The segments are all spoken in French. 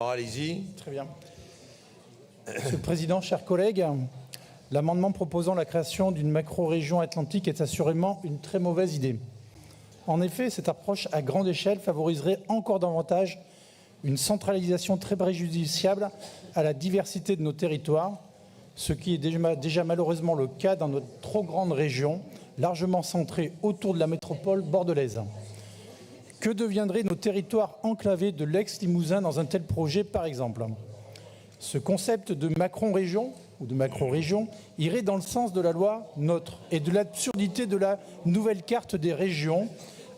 Allez-y. Très bien. Monsieur le Président, chers collègues, l'amendement proposant la création d'une macro-région atlantique est assurément une très mauvaise idée. En effet, cette approche à grande échelle favoriserait encore davantage une centralisation très préjudiciable à la diversité de nos territoires, ce qui est déjà malheureusement le cas dans notre trop grande région, largement centrée autour de la métropole bordelaise. Que deviendraient nos territoires enclavés de l'ex-Limousin dans un tel projet, par exemple? Ce concept de Macron-région ou de macro-région irait dans le sens de la loi NOTRe et de l'absurdité de la nouvelle carte des régions,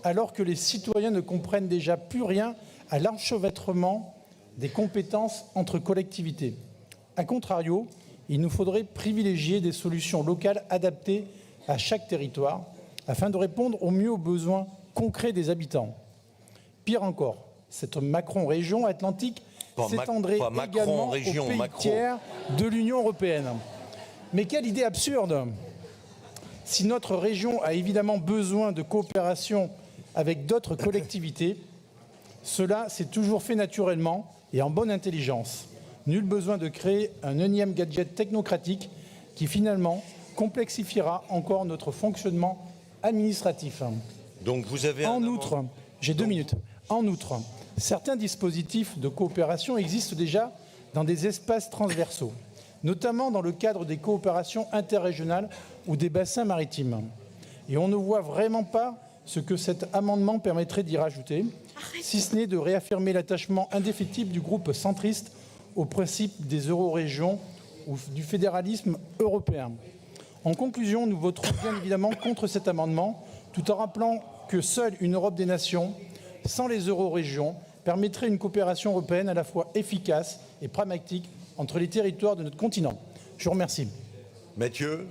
alors que les citoyens ne comprennent déjà plus rien à l'enchevêtrement des compétences entre collectivités. A contrario, il nous faudrait privilégier des solutions locales adaptées à chaque territoire afin de répondre au mieux aux besoins concrets des habitants. Pire encore, cette Macron-région atlantique s'étendrait également aux pays tiers de l'Union européenne. Mais quelle idée absurde! Si notre région a évidemment besoin de coopération avec d'autres collectivités, cela s'est toujours fait naturellement et en bonne intelligence. Nul besoin de créer un énième gadget technocratique qui finalement complexifiera encore notre fonctionnement administratif. Donc vous avez En outre, j'ai 2 minutes. En outre, certains dispositifs de coopération existent déjà dans des espaces transversaux, notamment dans le cadre des coopérations interrégionales ou des bassins maritimes. Et on ne voit vraiment pas ce que cet amendement permettrait d'y rajouter, si ce n'est de réaffirmer l'attachement indéfectible du groupe centriste au principe des eurorégions ou du fédéralisme européen. En conclusion, nous voterons bien évidemment contre cet amendement, tout en rappelant que seule une Europe des nations, sans les eurorégions, permettrait une coopération européenne à la fois efficace et pragmatique entre les territoires de notre continent. Je vous remercie. Mathieu.